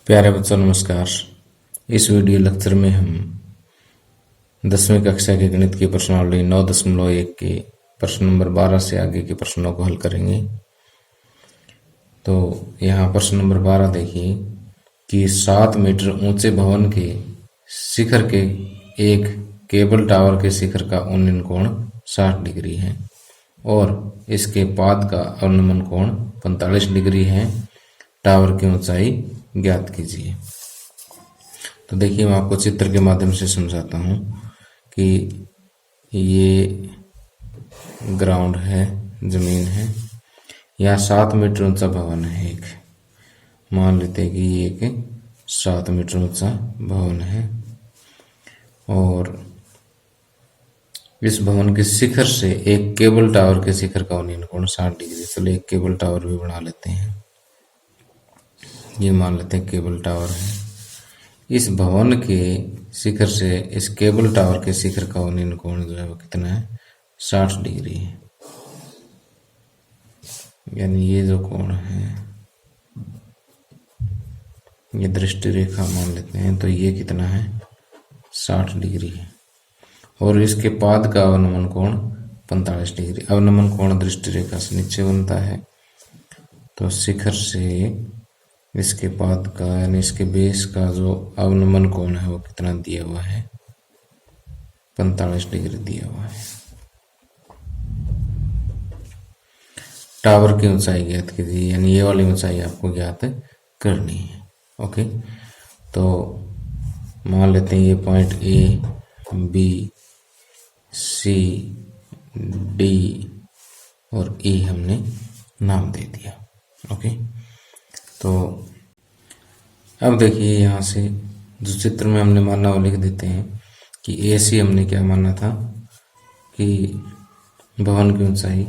प्यारे बच्चों नमस्कार। इस वीडियो लेक्चर में हम 10वीं कक्षा के गणित की प्रश्नावली 9.1 के प्रश्न नंबर 12 से आगे के प्रश्नों को हल करेंगे। तो यहाँ प्रश्न नंबर 12 देखिए कि 7 मीटर ऊंचे भवन के शिखर के एक केबल टावर के शिखर का उन्नयन कोण 60 डिग्री है और इसके पाद का अवनमन कोण 45 डिग्री है। टावर की ऊंचाई ज्ञात कीजिए। तो देखिए मैं आपको चित्र के माध्यम से समझाता हूँ कि ये ग्राउंड है, जमीन है, यहाँ 7 मीटर ऊंचा भवन है। एक मान लेते हैं कि ये एक 7 मीटर ऊंचा भवन है और इस भवन के शिखर से एक केबल टावर के शिखर का उन्नयन कोण 60 डिग्री। चलो एक केबल टावर भी बना लेते हैं। ये मान लेते हैं केबल टावर है। इस भवन के शिखर से इस केबल टावर के शिखर का उन्नयन कोण जो है वो कितना है, 60 डिग्री है। यानी ये जो कोण है, ये दृष्टि रेखा मान लेते हैं, तो ये कितना है, 60 डिग्री है और इसके पाद का अवनमन कोण 45 डिग्री। अवनमन कोण दृष्टि रेखा से नीचे बनता है, तो शिखर से इसके पाद का यानी इसके बेस का जो अवनमन कोण है वो कितना दिया हुआ है, 45 डिग्री दिया हुआ है। टावर की ऊंचाई ज्ञात कीजिए, यानी ये वाली ऊंचाई आपको ज्ञात करनी है। ओके, तो मान लेते हैं ये point A, B, C, D और ई हमने नाम दे दिया। ओके, तो अब देखिए यहाँ से जो चित्र में हमने माना वो लिख देते हैं कि ए सी हमने क्या माना था कि भवन की ऊंचाई,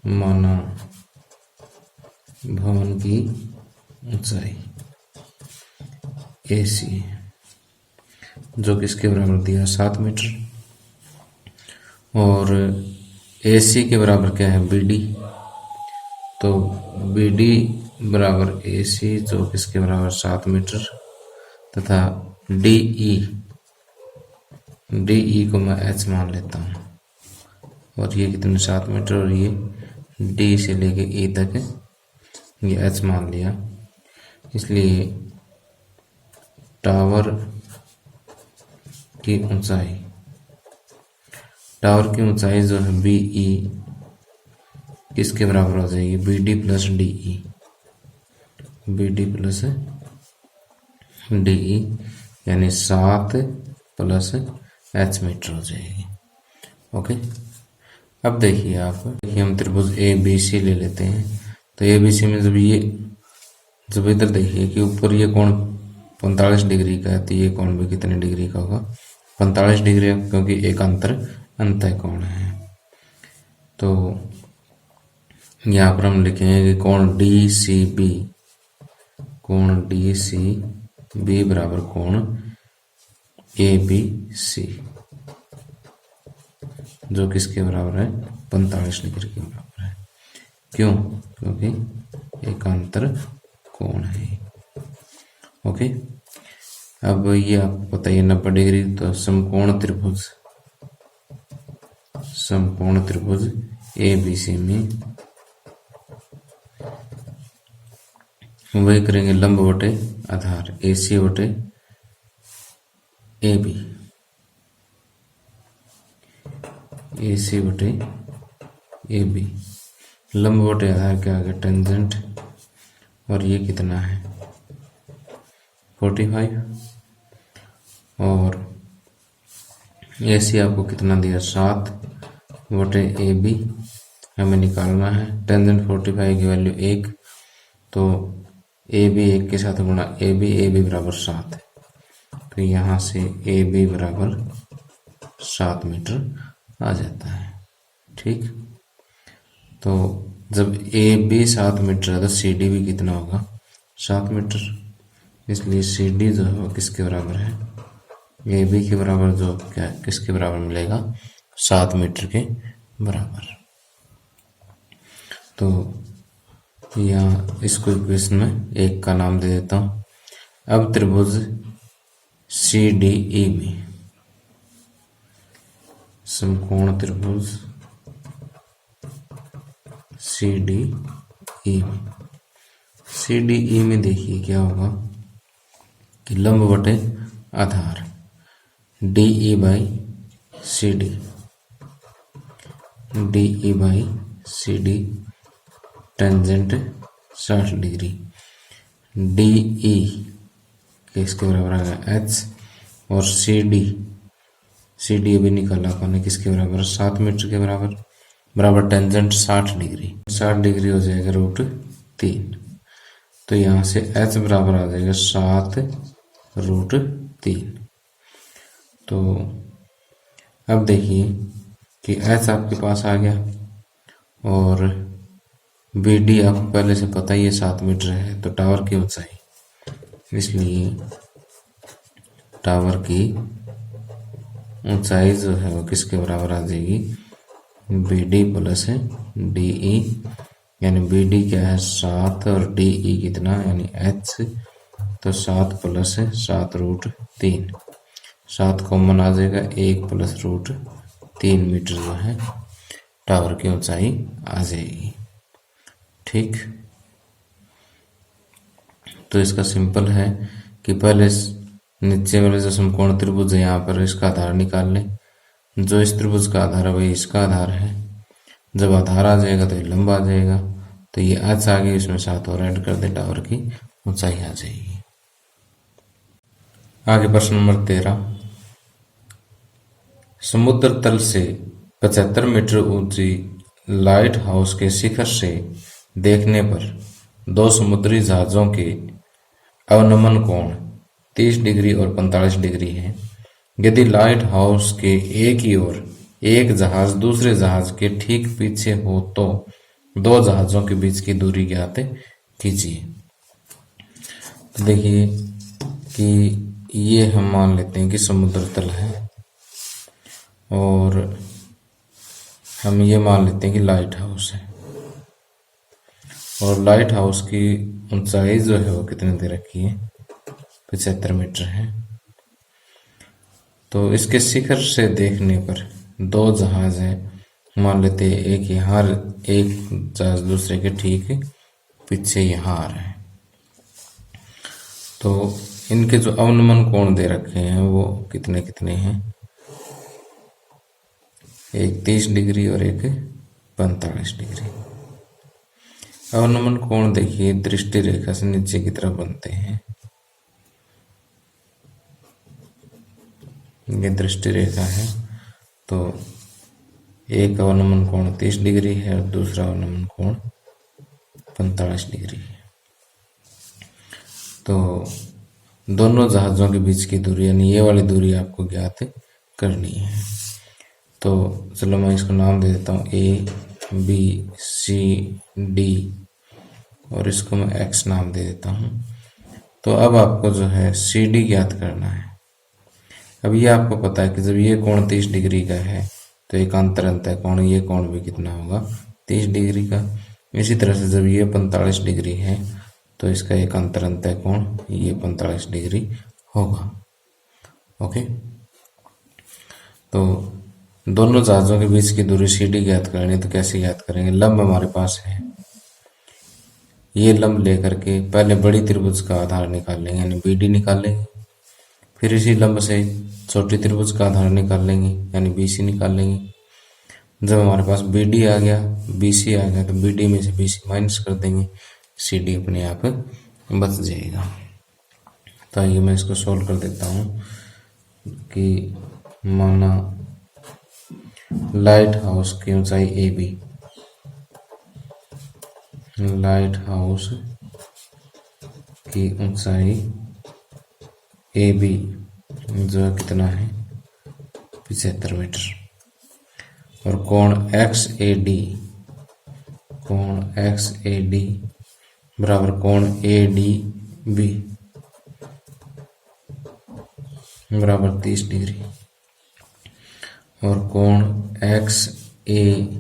माना भवन की ऊंचाई ए सी जो किसके बराबर दिया, 7 मीटर, और ए सी के बराबर क्या है, बी डी। तो बी डी बराबर ए सी जो किसके बराबर 7 मीटर तथा डी ई को मैं एच मान लेता हूँ और ये कितने 7 मीटर और ये डी से लेके ई तक ये एच मान लिया। इसलिए टावर की ऊंचाई जो है बी ई किसके बराबर हो जाएगी, B D plus D E, B D plus D E यानी 7 प्लस एच मीटर हो जाएगी। ओके, अब देखिए हम त्रिभुज ए बी सी ले लेते हैं। तो ए बी सी में जब इधर देखिए कि ऊपर ये कोण 45 डिग्री का है, तो ये कोण भी कितने डिग्री का होगा, 45 डिग्री, क्योंकि एक अंतः कोण है। तो यहाँ पर हम लिखेंगे कि कोण डी सी बी बराबर कोण ए बी सी जो किसके बराबर है, 45 डिग्री के बराबर है। क्यों? क्योंकि एकांतर कोण है। ओके, अब ये आपको पता है 90 डिग्री, तो समकोण त्रिभुज ए बी सी में वही करेंगे लंब बटे आधार, ए सी बटे ए बी, ए सी बटे ए बी, लंब बटे आधार के आगे टेंजेंट, और ये कितना है 45, और ए सी आपको कितना दिया 7 बटे ए बी हमें निकालना है। टेंजेंट 45 की वैल्यू 1, तो ए बी 1 के साथ गुणा ए बी बराबर 7 है, तो यहाँ से ए बी बराबर 7 मीटर आ जाता है। ठीक, तो जब ए बी 7 मीटर है तो सी डी भी कितना होगा, 7 मीटर। इसलिए सी डी जो है वो किसके बराबर है, ए बी के बराबर, जो क्या किसके बराबर मिलेगा, 7 मीटर के बराबर। तो यहाँ इसको इक्वेशन में 1 का नाम दे देता हूँ। अब त्रिभुज CDE में समकोण त्रिभुज CDE में देखिए क्या होगा कि लंब बटे आधार DE by CD tangent 60 degree DE किसके बराबर आ गया H और CD अभी निकाला अपन किसके बराबर 7 मीटर के बराबर टेंजेंट 60 डिग्री हो जाएगा √3। तो यहाँ से H बराबर आ जाएगा 7√3। तो अब देखिए कि H आपके पास आ गया और BD आपको पहले से पता ही है 7 मीटर है। तो टावर की ऊंचाई, इसलिए टावर की ऊंचाई जो है वो किसके बराबर आ जाएगी BD प्लस DE, यानी BD क्या है 7 और DE कितना यानी H, तो 7 प्लस 7√3, 7 कॉमन आ जाएगा 1 प्लस √3 मीटर जो है टावर की ऊंचाई आ जाएगी। ठीक, तो इसका सिंपल है कि पहले नीचे वाले जो समकोण त्रिभुज है यहाँ पर इसका आधार निकाल लें। जो इस त्रिभुज का आधार है वही इसका आधार है। जब आधार आ जाएगा तो ये लंब आ जाएगा, तो ये H आ गई, इसमें 7 और ऐड कर दे, टावर की ऊंचाई आ जाएगी। आगे प्रश्न नंबर 13, समुद्र तल से 75 मीटर ऊंची लाइट हाउस के शिखर से देखने पर 2 समुद्री जहाजों के अवनमन कोण 30 डिग्री और 45 डिग्री है। यदि लाइट हाउस के एक ही ओर एक जहाज दूसरे जहाज के ठीक पीछे हो तो 2 जहाजों के बीच की दूरी ज्ञात कीजिए। तो देखिए कि ये हम मान लेते हैं कि समुद्र तल है और हम ये मान लेते हैं कि लाइट हाउस है, और लाइट हाउस की ऊंचाई जो है वो कितने दे रखी है 75 मीटर है। तो इसके शिखर से देखने पर 2 जहाज है, मान लेते हैं एक यहाँ, एक जहाज दूसरे के ठीक पीछे यहाँ आ रहा है। तो इनके जो अवनमन कोण दे रखे हैं वो कितने कितने हैं, एक 30 डिग्री और एक 45 डिग्री। अवनमन कोण देखिए दृष्टि रेखा से नीचे की तरफ बनते हैं। ये दृष्टि रेखा है, तो एक अवनमन कोण 30 डिग्री है और दूसरा अवनमन कोण 45 डिग्री है। तो दोनों जहाजों के बीच की दूरी यानी ये वाली दूरी आपको ज्ञात करनी है। तो चलो मैं इसको नाम दे देता हूँ ABCD और इसको मैं X नाम दे देता हूँ। तो अब आपको जो है CD ज्ञात करना है। अब ये आपको पता है कि जब ये कोण 30 डिग्री का है तो एक अंतरंत कोण, ये कोण भी कितना होगा 30 डिग्री का। इसी तरह से जब ये 45 डिग्री है तो इसका एक अंतरंत कोण ये 45 डिग्री होगा। ओके, तो दोनों जहाजों के बीच की दूरी CD ज्ञात करनी, तो कैसे ज्ञात करेंगे। लंब हमारे पास है, ये लंब लेकर के पहले बड़ी त्रिभुज का आधार निकालेंगे यानी BD निकालेंगे, फिर इसी लंब से छोटी त्रिभुज का आधार निकाल लेंगे यानी BC निकाल लेंगे। जब हमारे पास BD आ गया, BC आ गया, तो BD में से BC माइनस कर देंगे, CD अपने आप बच जाएगा। तो आइए मैं इसको सोल्व कर देता हूँ कि माना लाइट हाउस की ऊंचाई AB, लाइट हाउस की ऊंचाई AB जो कितना है 75 मीटर, और कोण XAD बराबर कोण ADB बराबर 30 डिग्री, और कोण XAC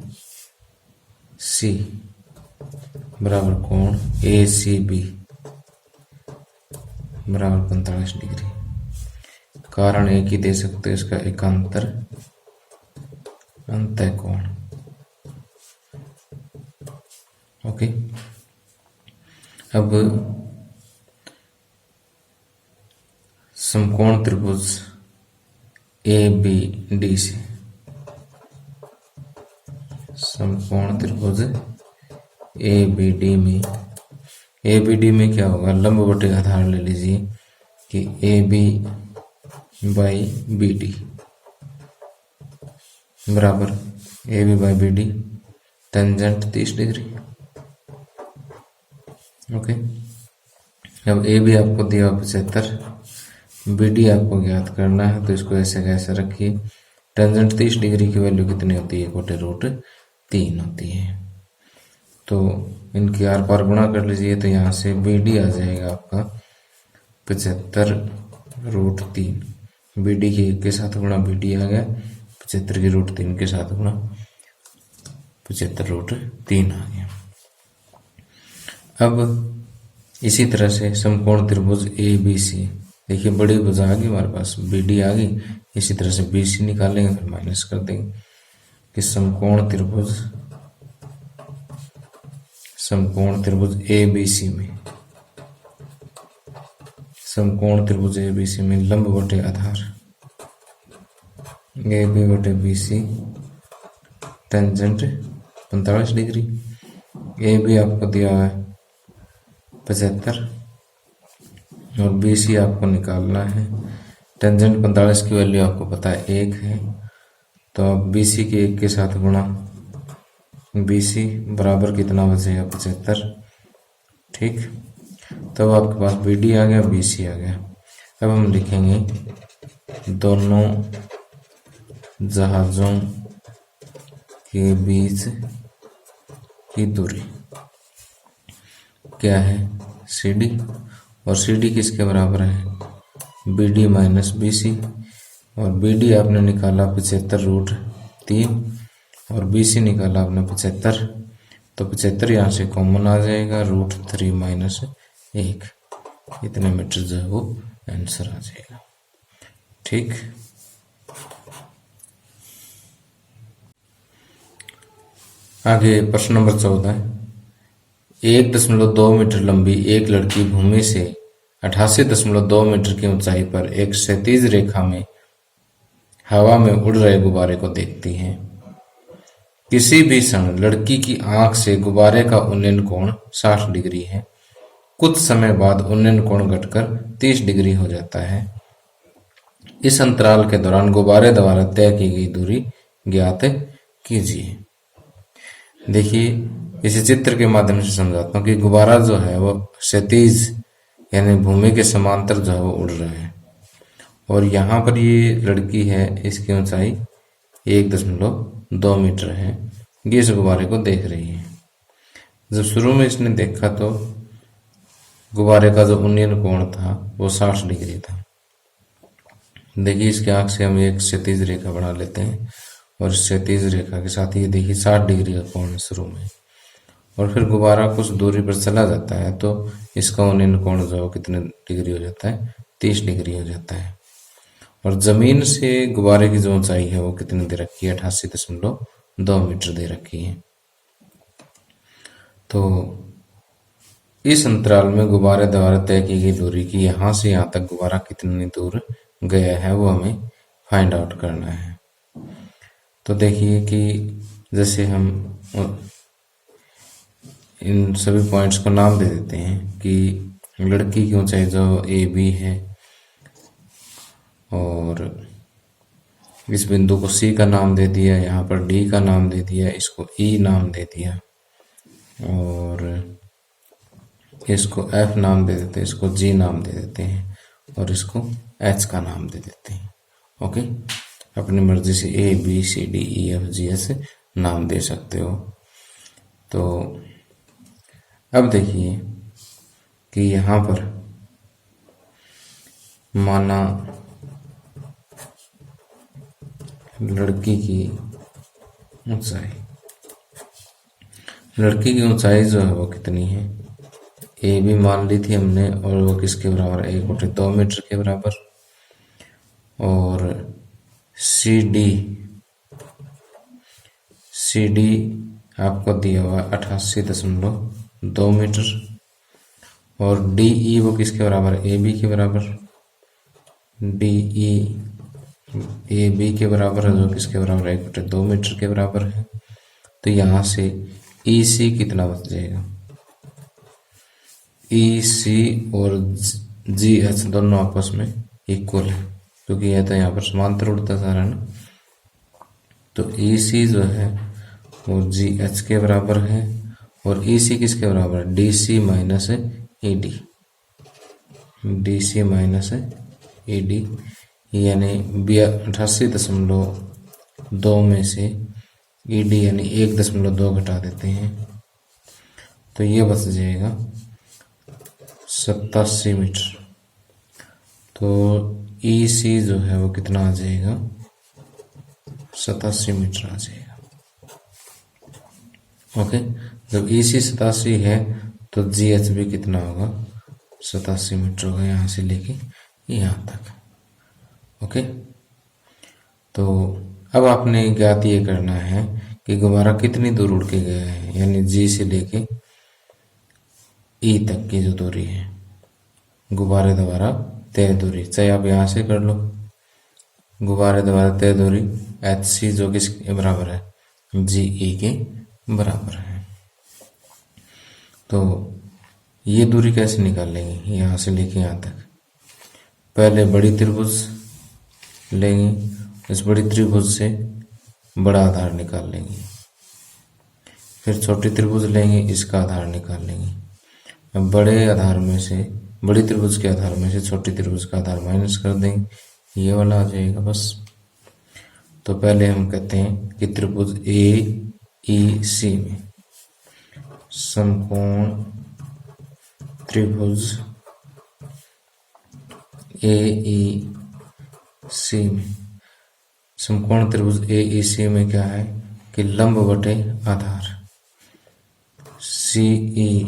बराबर कोण ACB बराबर 45 डिग्री। कारण एक ही दे सकते हैं, इसका एकांतर अंतः कोण। ओके, अब समकोण त्रिभुज ABD से, समकोण त्रिभुज ABD में क्या होगा, लंब बटे आधार ले लीजिए कि AB बाई BD बराबर AB by BD tangent 30 degree. Okay, अब AB आपको दिया 75, BD आपको ज्ञात करना है, तो इसको ऐसे कैसे रखिए, टेंजेंट 30 डिग्री की वैल्यू कितनी होती है, 1/√3 होती है। तो इनकी आर पार गुणा कर लीजिए, तो यहाँ से BD आ जाएगा आपका 75√3, BD के साथ गुणा BD आ गया, 75 की √3 के साथ गुणा 75√3 आ गया। अब इसी तरह से समकोण त्रिभुज ABC, देखिए बड़ी भुजा आ गई हमारे पास, BD आ गई, इसी तरह से BC निकालेंगे, फिर माइनस कर देंगे कि समकोण त्रिभुज ABC में, समकोण त्रिभुज ABC में लंब बटे आधार AB बटे BC टेंजेंट 45 डिग्री। AB आपको दिया है 75 और BC आपको निकालना है, टेंजेंट 45 की वैल्यू आपको पता है 1 है, तो अब BC के 1 के साथ गुणा BC बराबर कितना बचेगा, 75। ठीक, तब आपके पास BD आ गया, BC आ गया। अब हम लिखेंगे दोनों जहाजों के बीच की दूरी क्या है, CD, और CD किसके बराबर है, BD माइनस BC, और BD आपने निकाला 75√3 और BC निकाला आपने 75, तो 75 यहाँ से कॉमन आ जाएगा, √3 माइनस 1, इतने मीटर जो है वो आंसर आ जाएगा। ठीक, आगे प्रश्न नंबर 14, 1.2 मीटर लंबी एक लड़की भूमि से 88.2 मीटर की ऊंचाई पर एक क्षैतिज रेखा में हवा में उड़ रहे गुब्बारे को देखती है। किसी भी क्षण लड़की की आंख से गुब्बारे का उन्नयन कोण 60 डिग्री है। कुछ समय बाद उन्नयन कोण घटकर 30 डिग्री हो जाता है। इस अंतराल के दौरान गुब्बारे द्वारा तय की गई दूरी ज्ञात कीजिए। देखिए, इसी चित्र के माध्यम से समझाता हूँ कि गुब्बारा जो है वो क्षैतिज यानी भूमि के समांतर जो है वो उड़ रहा है, और यहाँ पर ये लड़की है, इसकी ऊंचाई 1.2 मीटर है, ये इस गुब्बारे को देख रही है। जब शुरू में इसने देखा तो गुब्बारे का जो उन्नयन कोण था वो 60 डिग्री था। देखिए, इसके आंख से हम एक क्षैतिज रेखा बना लेते हैं, और क्षैतिज रेखा के साथ ये देखिए 60 डिग्री का कोण है शुरू में, और फिर गुब्बारा कुछ दूरी पर चला जाता है तो इसका उन्नयन कोण जो है कितने डिग्री हो जाता है, 30 डिग्री हो जाता है। और जमीन से गुब्बारे की जो ऊंचाई है वो कितनी दे रखी है, 88.2 मीटर दे रखी है। तो इस अंतराल में गुब्बारे द्वारा तय की गई दूरी की यहाँ से यहाँ तक गुब्बारा कितनी दूर गया है वो हमें फाइंड आउट करना है। तो देखिए कि जैसे हम इन सभी पॉइंट्स को नाम दे देते हैं कि लड़की की ऊंचाई जो AB है, और इस बिंदु को C का नाम दे दिया, यहाँ पर D का नाम दे दिया, इसको E नाम दे दिया, और इसको F नाम दे देते हैं, इसको G नाम दे देते हैं, और इसको H का नाम दे देते हैं। ओके, अपनी मर्जी से A B C D E F G ऐसे नाम दे सकते हो। तो अब देखिए कि यहाँ पर माना लड़की की ऊंचाई, लड़की की ऊंचाई जो है वो कितनी है, ए बी मान ली थी हमने, और वो किसके बराबर है, 1/2 मीटर के बराबर। और सी डी आपको दिया हुआ 88.2 मीटर। और डी ई वो किसके बराबर है, ए बी के बराबर। डी ई ए बी के बराबर है, जो किसके बराबर है, 1/2 मीटर के बराबर है। तो यहाँ से ई सी कितना बच जाएगा, ई सी और जी एच दोनों आपस में इक्वल है, क्योंकि यह तो यहाँ पर समांतर उड़ता जा रहा है ना। तो ई सी जो है वो जी एच के बराबर है, और ई सी किसके बराबर है, D C minus E D. D C minus E D, यानी 88.2 में से ई डी यानी 1.2 घटा देते हैं, तो ये बच जाएगा 87 मीटर। तो ई सी जो है वो कितना आ जाएगा, 87 मीटर आ जाएगा। ओके, जब ई सी 87 है तो जी एच भी कितना होगा, 87 मीटर होगा, यहाँ से लेके यहाँ तक। ओके, तो अब आपने ज्ञात ये करना है कि गुब्बारा कितनी दूर उड़ के गया है, यानी जी से लेके ई तक की जो दूरी है गुब्बारे द्वारा तय दूरी, चाहे आप यहाँ से कर लो, गुब्बारे द्वारा तय दूरी एच सी जो किसके बराबर है, जी ई के बराबर है। तो ये दूरी कैसे निकाल लेंगे, यहाँ से लेके यहाँ तक। पहले बड़ी त्रिभुज लेंगे, इस बड़ी त्रिभुज से बड़ा आधार निकाल लेंगे, फिर छोटी त्रिभुज लेंगे, इसका आधार निकाल लेंगे। अब बड़े आधार में से, बड़ी त्रिभुज के आधार में से छोटी त्रिभुज का आधार माइनस कर देंगे, ये वाला आ जाएगा बस। तो पहले हम कहते हैं कि त्रिभुज ए ई सी में समकोण त्रिभुज ए ई सी में, समकोण त्रिभुज ए ई सी में क्या है कि लंब बटे आधार सी ई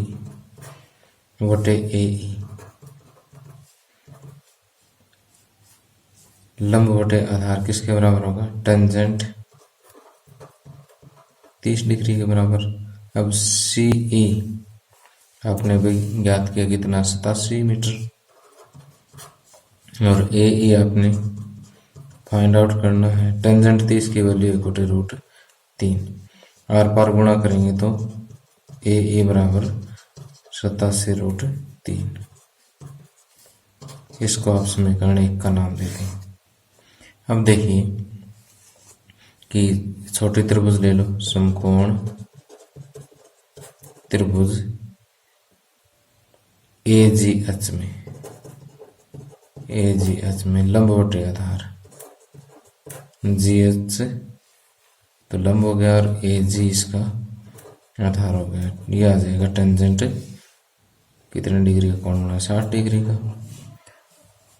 बटे ए ई, लंब बटे आधार किसके बराबर होगा, टेंजेंट 30 डिग्री के बराबर। अब सी ई आपने भी ज्ञात किया कितना, 87 मीटर, और ए ई आपने फाइंड आउट करना है, टेंजेंट 30 की वैल्यू 1/√3, आर पार गुणा करेंगे तो ए ई बराबर 87√3। इसको आप समीकरण 1 का नाम देते हैं। अब देखिए कि छोटी त्रिभुज ले लो, समकोण त्रिभुज ए जी एच में लंब बटे आधार जी एच, तो लंब हो गया, और ए जी इसका आधार हो गया। ये आ जाएगा टेंजेंट कितने डिग्री का कोण बना, 60 डिग्री का।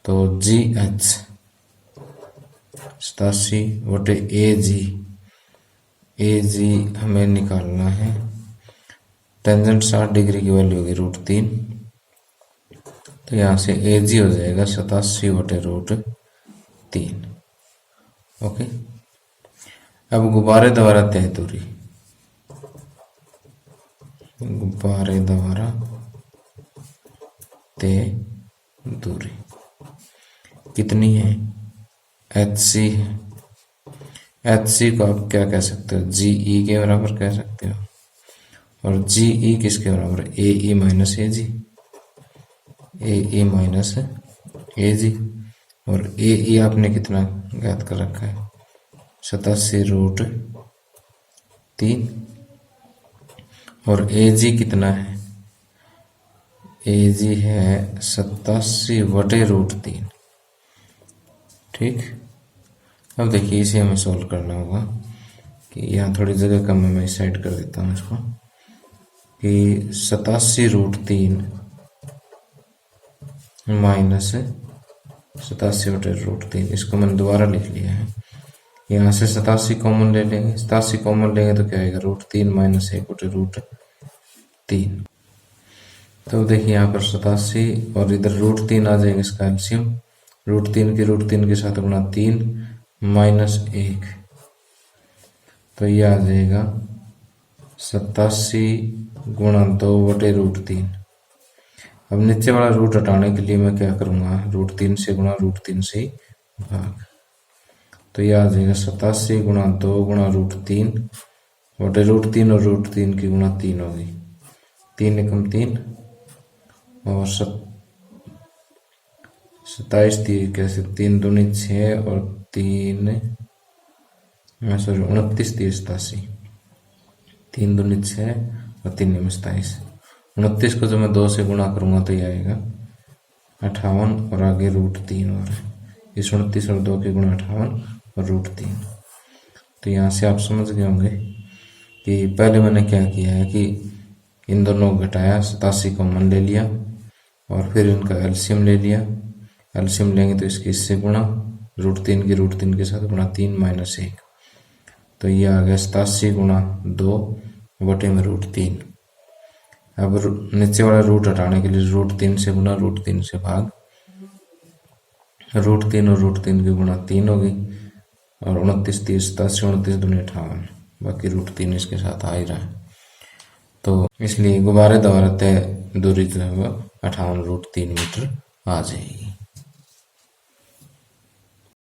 तो जी एच 87 बटे ए जी हमें निकालना है, टेंजेंट 60 डिग्री की वैल्यू होगी √3, तो यहाँ से ए जी हो जाएगा 87/√3। ओके, अब गुब्बारे द्वारा तय दूरी, गुब्बारे द्वारा तय दूरी कितनी है, एच सी है। एच सी को आप क्या कह सकते हो, जी ई के बराबर कह सकते हो, और जी ई किसके बराबर, ए ई माइनस ए जी, ए ई माइनस ए जी, और ए ई आपने कितना ज्ञात कर रखा है, 87√3, और ए जी कितना है, ए जी है 87/√3। ठीक, अब देखिए इसे हमें सॉल्व करना होगा, कि यहाँ थोड़ी जगह कम है, मैं इस साइड कर देता हूँ इसको, कि 87√3 माइनस 87/√3, इसको मैंने दोबारा लिख लिया है। यहाँ से 87 कॉमन ले लेंगे, 87 कॉमन लेंगे तो क्या आएगा, √3 माइनस 1/√3, 3। तो देखिए यहाँ पर 87 और इधर √3 आ जाएगा इसका एलसीएम। √3 के साथ गुणा 3 -1, तो ये आ जाएगा 87 गुणा 2/√3। अब नीचे वाला रूट हटाने के लिए मैं क्या करूँगा, √3 से गुणा √3 से भाग, तो ये आ जाएगा 87 गुणा 2 गुणा √3/√3 और √3 की गुणा 3 होगी। 3 एकम 3 और 27 कैसे 3 दूनी 6 और 29 3 87, 3 दूनी 6 और 3 27। 29 को जब मैं 2 से गुणा करूंगा तो ये आएगा 58 और आगे √3 और है। इस 29 और 2 के गुणा 58 और √3। तो यहाँ से आप समझ गए होंगे कि पहले मैंने क्या किया है कि इन दोनों को घटाया, 87 को कॉमन ले लिया और फिर इनका एलसीएम ले लिया। एलसीएम लेंगे तो इसके इससे गुणा, √3 के साथ गुणा 3 -1, तो ये आ गया 87 गुणा 2/√3। अब नीचे वाला रूट हटाने के लिए √3 से गुणा √3 से भाग, √3 और √3 की गुणा 3 होगी और 29 30 87 29 दूनी 58, बाकी √3 इसके साथ आ ही रहा है। तो इसलिए गुब्बारे द्वारा तय दूरी जो है वो 58 √3 मीटर आ जाएगी।